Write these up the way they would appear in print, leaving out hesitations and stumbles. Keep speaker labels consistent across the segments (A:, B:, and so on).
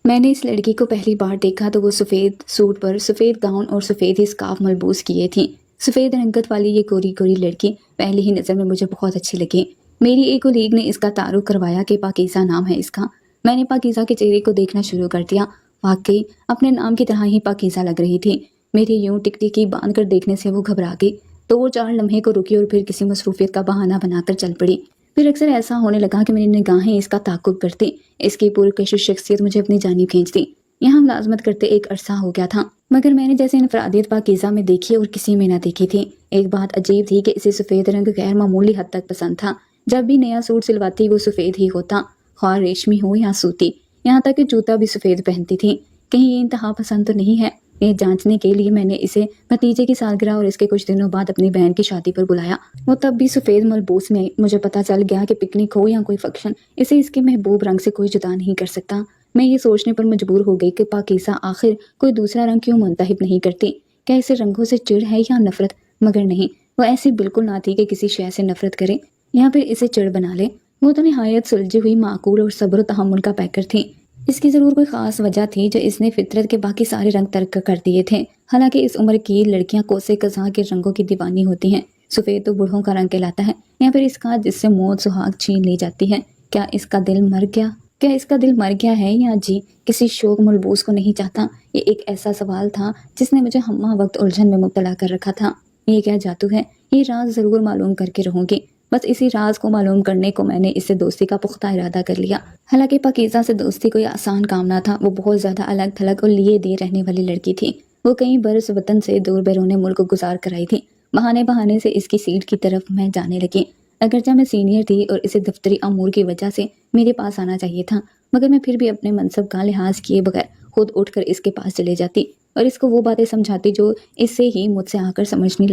A: میں نے اس لڑکی کو پہلی بار دیکھا تو وہ سفید سوٹ پر سفید گاؤن اور سفید ہی اسکارف ملبوس کیے تھی۔ سفید رنگت والی یہ گوری گوری لڑکی پہلی ہی نظر میں مجھے بہت اچھی لگی۔ میری ایک کولیگ نے اس کا تعارف کروایا کہ پاکیزہ نام ہے اس کا۔ میں نے پاکیزہ کے چہرے کو دیکھنا شروع کر دیا۔ واقعی اپنے نام کی طرح ہی پاکیزہ لگ رہی تھی۔ میری یوں ٹک ٹکی باندھ کر دیکھنے سے وہ گھبرا گئی، 2-4 لمحے کو رکی اور پھر کسی مصروفیت کا بہانہ بنا کر چل پڑی۔ پھر اکثر ایسا ہونے لگا کہ میری نگاہیں اس کا تعاقب کرتی، اس کی پرکشش شخصیت مجھے اپنی جانب کھینچتی۔ یہاں ملازمت کرتے ایک عرصہ ہو گیا تھا، مگر میں نے جیسے انفرادیت پاکیزہ میں دیکھی اور کسی میں نہ دیکھی تھی۔ ایک بات عجیب تھی کہ اسے سفید رنگ غیر معمولی حد تک پسند تھا۔ جب بھی نیا سوٹ سلواتی وہ سفید ہی ہوتا، خواہ ریشمی ہو یا سوتی، یہاں تک کہ جوتا بھی سفید پہنتی تھی۔ کہیں یہ انتہا پسند تو نہیں ہے؟ یہ جانچنے کے لیے میں نے اسے بھتیجے کی سالگرہ اور اس کے کچھ دنوں بعد اپنی بہن کی شادی پر بلایا۔ وہ تب بھی سفید ملبوس میں آئی۔ مجھے پتا چل گیا کہ پکنک ہو یا کوئی فنکشن، اسے اس کے محبوب رنگ سے کوئی جدا نہیں کر سکتا۔ میں یہ سوچنے پر مجبور ہو گئی کہ پاکیزہ آخر کوئی دوسرا رنگ کیوں منتخب نہیں کرتی؟ کیا اسے رنگوں سے چڑ ہے یا نفرت؟ مگر نہیں، وہ ایسی بالکل نہ تھی کہ کسی شے سے نفرت کرے یا پھر اسے چڑ بنا لے۔ وہ تو نہایت سلجھی ہوئی، معقول اور صبر و تحمل کا پیکر تھی۔ اس کی ضرور کوئی خاص وجہ تھی جو اس نے فطرت کے باقی سارے رنگ ترک کر دیے تھے۔ حالانکہ اس عمر کی لڑکیاں کوسے قزاں کے رنگوں کی دیوانی ہوتی ہیں۔ سفید تو بوڑھوں کا رنگ کہلاتا ہے، یا پھر اس کا جس سے موت سہاگ چھین لی جاتی ہے۔ کیا اس کا دل مر گیا ہے یا جی کسی شوق ملبوس کو نہیں چاہتا؟ یہ ایک ایسا سوال تھا جس نے مجھے ہمہ وقت الجھن میں مبتلا کر رکھا تھا۔ یہ کیا جادو ہے؟ یہ راز ضرور معلوم کر کے رہوں گی۔ بس اسی راز کو معلوم کرنے کو میں نے اس سے دوستی کا پختہ ارادہ کر لیا۔ حالانکہ پاکیزہ سے دوستی کوئی آسان کام نہ تھا۔ وہ بہت زیادہ الگ تھلگ اور لیے دے رہنے والی لڑکی تھی۔ وہ کئی برس وطن سے دور بیرون ملک گزار کر آئی تھی۔ بہانے سے اس کی سیٹ کی طرف میں جانے لگی۔ اگرچہ میں سینئر تھی اور اسے دفتری امور کی وجہ سے میرے پاس آنا چاہیے تھا، مگر میں پھر بھی اپنے منصب کا لحاظ کیے بغیر خود اٹھ کر اس کے پاس چلے جاتی اور اس کو وہ باتیں سمجھاتی جو اس سے ہی مجھ سے آ کر سمجھنی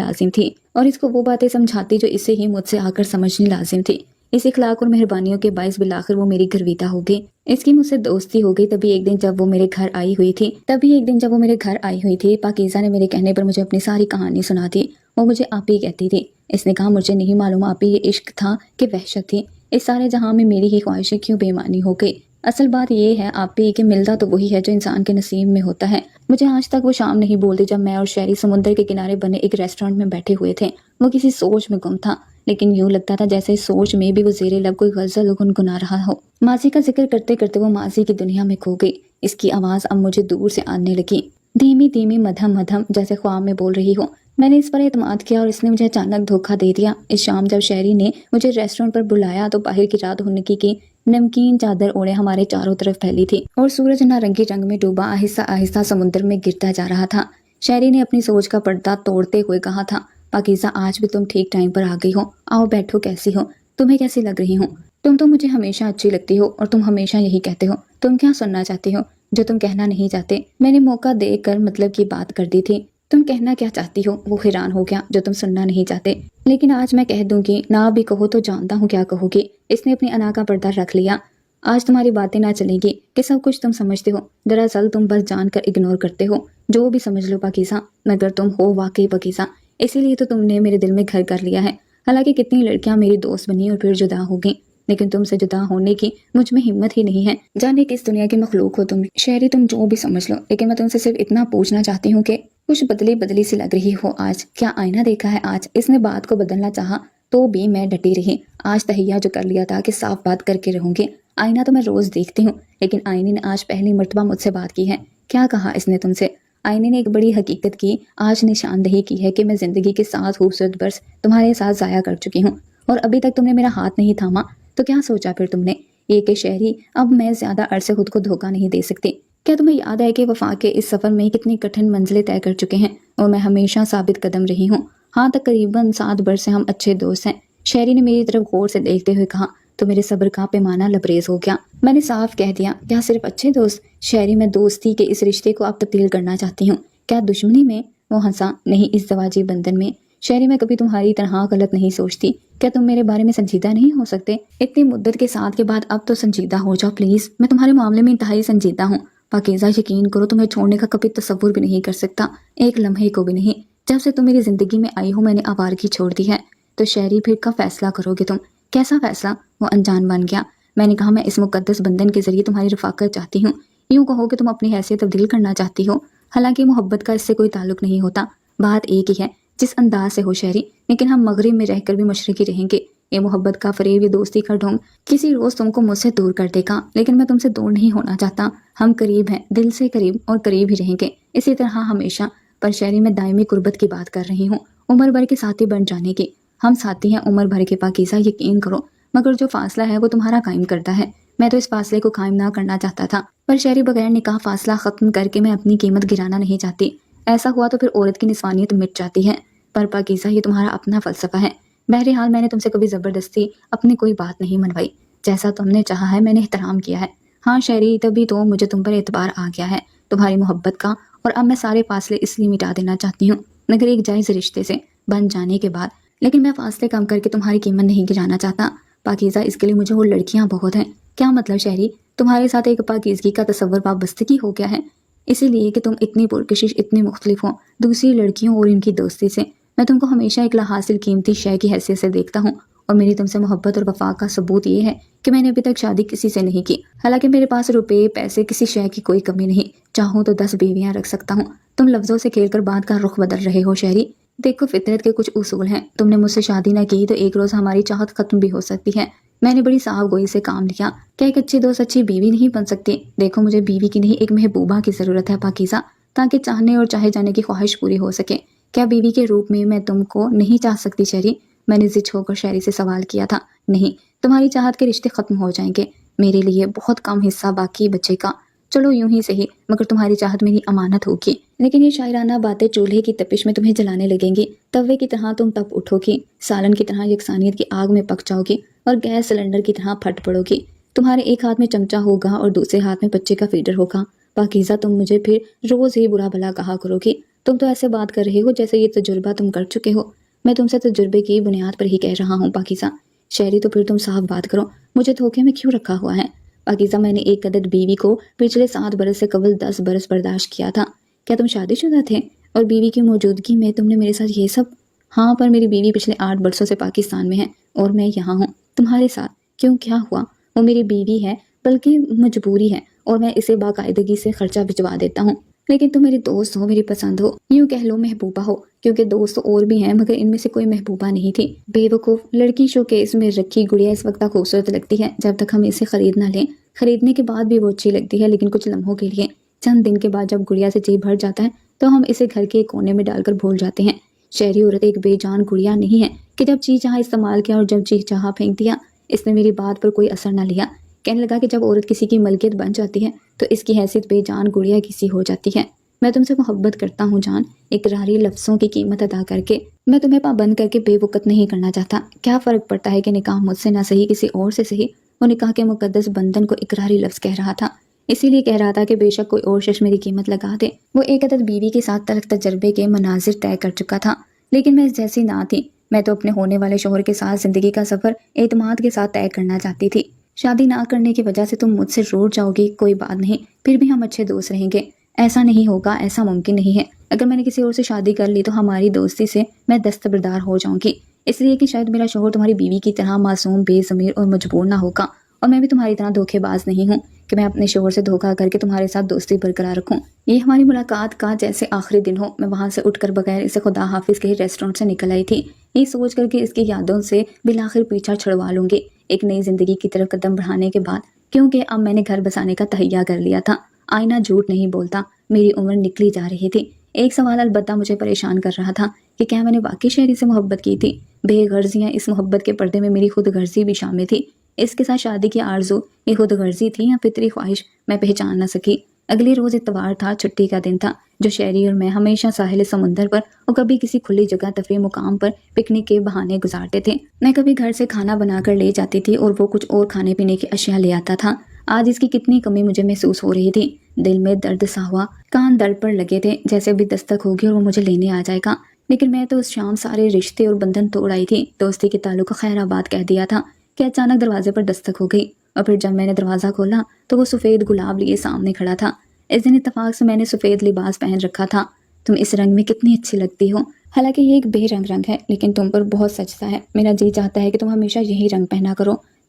A: لازم تھی۔ اس اخلاق اور مہربانیوں کے باعث بالآخر وہ میری گھرویتا ہو گئی۔ اس کی مجھ سے دوستی ہو گئی تبھی ایک دن جب وہ میرے گھر آئی ہوئی تھی۔ پاکیزہ نے میرے کہنے پر مجھے اپنی ساری کہانی سنا دی۔ وہ مجھے آپی کہتی تھی۔ اس نے کہا مجھے نہیں معلوم آپی یہ عشق تھا کہ وحشت تھی۔ اس سارے جہاں میں میری ہی خواہشیں کیوں بے معنی ہو گئی؟ اصل بات یہ ہے آپی کہ ملتا تو وہی ہے جو انسان کے نصیب میں ہوتا ہے۔ مجھے آج تک وہ شام نہیں بھولتی جب میں اور شہری سمندر کے کنارے بنے ایک ریسٹورینٹ میں بیٹھے ہوئے تھے۔ وہ کسی سوچ میں گم تھا، لیکن یوں لگتا تھا جیسے اس سوچ میں بھی وہ زیر لب کوئی غزل گنگنا رہا ہو۔ ماضی کا ذکر کرتے کرتے وہ ماضی کی دنیا میں کھو گئی۔ اس کی آواز اب مجھے دور سے آنے لگی، دھیمی دھیمی، مدھم مدھم، جیسے خواب میں بول رہی ہو۔ میں نے اس پر اعتماد کیا اور اس نے مجھے اچانک دھوکہ دے دیا۔ اس شام جب شہری نے مجھے ریسٹورینٹ پر بلایا تو باہر کی رات ہنکی کی نمکین چادر اوڑے ہمارے چاروں طرف پھیلی تھی اور سورج نارنگی رنگ میں ڈوبا آہستہ آہستہ سمندر میں گرتا جا رہا تھا۔ شہری نے اپنی سوچ کا پردہ توڑتے ہوئے کہا تھا، پاکیزہ آج بھی تم ٹھیک ٹائم پر آ گئی ہو۔ آؤ بیٹھو، کیسی ہو؟ تمہیں کیسی لگ رہی ہوں؟ تم تو مجھے ہمیشہ اچھی لگتی ہو اور تم ہمیشہ یہی کہتے ہو۔ تم کیا سننا چاہتی ہو جو تم کہنا نہیں چاہتے؟ میں نے موقع دے کر مطلب کی بات کر دی تھی۔ تم کہنا کیا چاہتی ہو؟ وہ حیران ہو گیا، جو تم سننا نہیں چاہتے۔ لیکن آج میں کہہ دوں گی، نہ بھی کہو تو جانتا ہوں کیا کہو گی۔ اس نے اپنی انا کا پردہ رکھ لیا۔ آج تمہاری باتیں نہ چلیں گی کہ سب کچھ تم سمجھتے ہو، دراصل تم بس جان کر اگنور کرتے ہو۔ جو بھی سمجھ لو پاکیزہ، مگر تم ہو واقعی پاکیزہ، اسی لیے تو تم نے میرے دل میں گھر کر لیا ہے۔ حالانکہ کتنی لڑکیاں میری دوست بنی اور پھر جدا ہو گئیں، لیکن تم سے جدا ہونے کی مجھ میں ہمت ہی نہیں ہے۔ جانے کس دنیا کی مخلوق ہو تم شہری، تم جو بھی سمجھ لو، لیکن میں تم سے صرف اتنا پوچھنا چاہتی ہوں کہ کچھ بدلی سی لگ رہی ہو آج۔ کیا آئینہ دیکھا ہے آج؟ اس نے بات کو بدلنا چاہا تو بھی میں ڈٹی رہی۔ آج تہیہ جو کر لیا تھا کہ صاف بات کر کے رہوں گی۔ آئینہ تو میں روز دیکھتی ہوں، لیکن آئینے نے آج پہلی مرتبہ مجھ سے بات کی ہے۔ کیا کہا اس نے تم سے؟ آئینے نے ایک بڑی حقیقت کی آج نشاندہی کی ہے کہ میں زندگی کے 7 خوبصورت برس تمہارے ساتھ ضائع کر چکی ہوں اور ابھی تک تم نے میرا ہاتھ نہیں تھاما۔ تو کیا سوچا پھر تم نے؟ یہ کہ شہری، اب میں زیادہ عرصے خود کو دھوکہ نہیں دے سکتی۔ کیا تمہیں یاد ہے کہ وفا کے اس سفر میں کتنی کٹھن منزلیں طے کر چکے ہیں اور میں ہمیشہ ثابت قدم رہی ہوں؟ ہاں، تقریباً 7 برس سے ہم اچھے دوست ہیں۔ شہری نے میری طرف غور سے دیکھتے ہوئے کہا تو میرے صبر کا پیمانہ لبریز ہو گیا۔ میں نے صاف کہہ دیا، کیا صرف اچھے دوست؟ شہری، میں دوستی کے اس رشتے کو اب تبدیل کرنا چاہتی ہوں۔ کیا دشمنی میں؟ وہ ہنسا، نہیں، اس زواجی بندھن میں۔ شہری، میں کبھی تمہاری طرح غلط نہیں سوچتی۔ کیا تم میرے بارے میں سنجیدہ نہیں ہو سکتے؟ اتنی مدت کے ساتھ کے بعد اب تو سنجیدہ ہو جاؤ پلیز۔ میں تمہارے معاملے میں انتہائی سنجیدہ ہوں پاکیزہ، یقین کرو، تمہیں چھوڑنے کا کبھی تصور بھی نہیں کر سکتا، ایک لمحے کو بھی نہیں۔ جب سے تم میری زندگی میں آئی ہو میں نے آوارگی چھوڑ دی ہے۔ تو شہری، پھر کب فیصلہ کرو گے تم؟ کیسا فیصلہ؟ وہ انجان بن گیا۔ میں نے کہا، میں اس مقدس بندھن کے ذریعے تمہاری رفاقت چاہتی ہوں۔ یوں کہو کہ تم اپنی حیثیت تبدیل کرنا چاہتی ہو، حالانکہ محبت کا اس سے کوئی تعلق نہیں ہوتا۔ بات ایک ہی ہے جس انداز سے ہو شہری، لیکن ہم مغرب میں رہ کر بھی مشرقی رہیں گے۔ یہ محبت کا فریب، یہ دوستی کا ڈھونگ کسی روز تم کو مجھ سے دور کر دے گا، لیکن میں تم سے دور نہیں ہونا چاہتا۔ ہم قریب ہیں، دل سے قریب، اور قریب ہی رہیں گے اسی طرح ہمیشہ۔ پر شہری، میں دائمی قربت کی بات کر رہی ہوں، عمر بھر کے ساتھی بن جانے کی۔ ہم ساتھی ہیں عمر بھر کے پاکیزہ، یقین کرو، مگر جو فاصلہ ہے وہ تمہارا قائم کرتا ہے۔ میں تو اس فاصلے کو قائم نہ کرنا چاہتا تھا، پر شہری بغیر نکاح فاصلہ ختم کر کے میں اپنی قیمت گرانا نہیں چاہتی۔ ایسا ہوا تو پھر عورت کی نسوانیت مٹ جاتی ہے۔ پر پاکیزہ، یہ تمہارا اپنا فلسفہ ہے۔ بہرحال میں نے تم سے کبھی زبردستی اپنی کوئی بات نہیں منوائی، جیسا تم نے چاہا ہے میں نے احترام کیا ہے۔ ہاں شہری، تبھی تو مجھے تم پر اعتبار آ گیا ہے، تمہاری محبت کا، اور اب میں سارے فاصلے اس لیے مٹا دینا چاہتی ہوں، مگر ایک جائز رشتے سے بن جانے کے بعد۔ لیکن میں فاصلے کم کر کے تمہاری قیمت نہیں گرانا چاہتا پاکیزہ، اس کے لیے مجھے وہ لڑکیاں بہت ہیں۔ کیا مطلب شہری؟ تمہارے ساتھ ایک پاکیزگی کا تصور وابستگی ہو گیا ہے، اسی لیے کہ تم اتنی پرکشش، اتنی مختلف ہو دوسری لڑکیوں اور ان کی دوستی سے۔ میں تم کو ہمیشہ ایک لاحاصل قیمتی شے کی حیثیت سے دیکھتا ہوں، اور میری تم سے محبت اور وفا کا ثبوت یہ ہے کہ میں نے ابھی تک شادی کسی سے نہیں کی، حالانکہ میرے پاس روپے، پیسے، کسی شے کی کوئی کمی نہیں، چاہوں تو 10 بیویاں رکھ سکتا ہوں۔ تم لفظوں سے کھیل کر بات کا رخ بدل رہے ہو شہری۔ دیکھو، فطرت کے کچھ اصول ہیں، تم نے مجھ سے شادی نہ کی تو ایک روز ہماری چاہت ختم بھی ہو سکتی ہے۔ میں نے بڑی صاف گوئی سے کام لیا، کیا ایک اچھی دوست اچھی بیوی نہیں بن سکتی؟ دیکھو، مجھے بیوی کی نہیں، ایک محبوبہ کی ضرورت ہے پاکیزہ، تاکہ چاہنے اور چاہے جانے کی خواہش پوری ہو سکے۔ کیا بیوی کے روپ میں تم کو نہیں چاہ سکتی شہری؟ میں نے ضد ہو کر شہری سے سوال کیا تھا۔ نہیں، تمہاری چاہت کے رشتے ختم ہو جائیں گے، میرے لیے بہت کم حصہ باقی بچے گا۔ چلو یوں ہی صحیح، مگر تمہاری چاہت میری امانت ہوگی۔ لیکن یہ شاعرانہ باتیں چولہے کی تپش میں تمہیں جلانے لگیں گی، توے کی طرح تم تپ اٹھو گی، سالن کی طرح یکسانیت کی آگ میں پک جاؤ گی، اور گیس سلنڈر کی طرح پھٹ پڑو گی۔ تمہارے ایک ہاتھ میں چمچہ ہوگا اور دوسرے ہاتھ میں بچے کا فیڈر ہوگا۔ پاکیزہ، تم مجھے پھر روز ہی برا بھلا کہا کرو گی۔ تم تو ایسے بات کر رہے ہو جیسے یہ تجربہ تم کر چکے ہو۔ میں تم سے تجربے کی بنیاد پر ہی کہہ رہا ہوں پاکیزہ۔ شہری، تو پھر تم صاف بات کرو، مجھے دھوکے میں کیوں رکھا ہوا ہے؟ پاکیزہ، میں نے ایک عدد بیوی کو پچھلے 7 برس سے قبل 10 برس برداشت کیا تھا۔ کیا تم شادی شدہ تھے؟ اور بیوی کی موجودگی میں تم نے میرے ساتھ یہ سب؟ ہاں، پر میری بیوی پچھلے 8 برسوں سے پاکستان میں ہے، اور میں یہاں ہوں تمہارے ساتھ۔ کیوں، کیا ہوا؟ وہ میری بیوی ہے، بلکہ مجبوری ہے، اور میں اسے باقاعدگی سے خرچہ بھجوا دیتا ہوں۔ لیکن تم میری دوست ہو، میری پسند ہو، یوں کہہ لو محبوبہ ہو، کیونکہ دوست اور بھی ہیں مگر ان میں سے کوئی محبوبہ نہیں تھی۔ بے وقوف لڑکی، شو کیس میں رکھی گڑیا اس وقت تک خوبصورت لگتی ہے جب تک ہم اسے خرید نہ لیں۔ خریدنے کے بعد بھی وہ اچھی لگتی ہے، لیکن کچھ لمحوں کے لیے۔ چند دن کے بعد جب گڑیا سے جی بھر جاتا ہے تو ہم اسے گھر کے کونے میں ڈال کر بھول جاتے ہیں۔ شہری، عورت ایک بے جان گڑیا نہیں ہے کہ جب جی چاہا استعمال کیا اور جب جی چاہا پھینک دیا۔ اس نے میری بات پر کوئی اثر نہ لیا، کہنے لگا کہ جب عورت کسی کی ملکیت بن جاتی ہے تو اس کی حیثیت بے جان گڑیا کسی ہو جاتی ہے۔ میں تم سے محبت کرتا ہوں جان، اقراری لفظوں کی قیمت ادا کر کے۔ میں تمہیں پابند کر کے بے وقت نہیں کرنا چاہتا۔ کیا فرق پڑتا ہے کہ نکاح مجھ سے نہ صحیح کسی اور سے صحیح؟ وہ نکاح کے مقدس بندھن کو اقراری لفظ کہہ رہا تھا، اسی لیے کہہ رہا تھا کہ بے شک کوئی اور شخص میری قیمت لگا دے۔ وہ ایک عدد بیوی کے ساتھ تلخ تجربے کے مناظر طے کر چکا تھا، لیکن میں اس جیسی نہ تھی۔ میں تو اپنے ہونے والے شوہر کے ساتھ زندگی کا سفر اعتماد کے ساتھ طے کرنا چاہتی تھی۔ شادی نہ کرنے کی وجہ سے تم مجھ سے روٹ جاؤ گی، کوئی بات نہیں، پھر بھی ہم اچھے دوست رہیں گے۔ ایسا نہیں ہوگا، ایسا ممکن نہیں ہے۔ اگر میں نے کسی اور سے شادی کر لی تو ہماری دوستی سے میں دستبردار ہو جاؤں گی، اس لیے کہ شاید میرا شوہر تمہاری بیوی کی طرح معصوم، بے ضمیر اور مجبور نہ ہوگا، اور میں بھی تمہاری طرح دھوکے باز نہیں ہوں کہ میں اپنے شوہر سے دھوکہ کر کے تمہارے ساتھ دوستی برقرار رکھوں۔ یہ ہماری ملاقات کا جیسے آخری دن ہو، میں وہاں سے اٹھ کر بغیر اسے خدا حافظ کے ریسٹورنٹ سے نکل آئی تھی، یہ سوچ کر کہ اس کی یادوں سے بالآخر پیچھا چھڑوا لوں گی ایک نئی زندگی کی طرف قدم بڑھانے کے بعد، کیونکہ اب میں نے گھر بسانے کا تہیہ کر لیا تھا۔ آئینہ جھوٹ نہیں بولتا، میری عمر نکلی جا رہی تھی۔ ایک سوال البتہ مجھے پریشان کر رہا تھا کہ کیا میں نے واقعی شہری سے محبت کی تھی؟ بے غرضیاں، اس محبت کے پردے میں میری خود غرضی بھی شامل تھی۔ اس کے ساتھ شادی کی آرزو یہ خود غرضی تھی یا فطری خواہش، میں پہچان نہ سکی۔ اگلی روز اتوار تھا، چھٹی کا دن تھا، جو شہری اور میں ہمیشہ ساحل سمندر پر اور کبھی کسی کھلی جگہ تفریح مقام پر پکنک کے بہانے گزارتے تھے۔ میں کبھی گھر سے کھانا بنا کر لے جاتی تھی اور وہ کچھ اور کھانے پینے کی اشیاء لے آتا تھا۔ آج اس کی کتنی کمی مجھے محسوس ہو رہی تھی۔ دل میں درد سا ہوا، کان درد پر لگے تھے جیسے ابھی دستک ہوگی اور وہ مجھے لینے آ جائے گا۔ لیکن میں تو اس شام سارے رشتے اور بندھن توڑ آئی تھی، دوستی کے تعلق کو خیر آباد کہہ دیا تھا کہ اچانک دروازے پر دستک ہو گئی، اور پھر جب میں نے دروازہ کھولا تو وہ سفید گلاب لیے سامنے کھڑا تھا۔ اس دن اتفاق سے میں نے سفید لباس پہن رکھا تھا۔ تم اس رنگ میں کتنی اچھی لگتی ہو، حالانکہ یہ ایک بے رنگ ہے، لیکن تم پر بہت سجتا ہے۔ میرا جی چاہتا ہے کہ تم ہمیشہ یہی رنگ پہنا کرو۔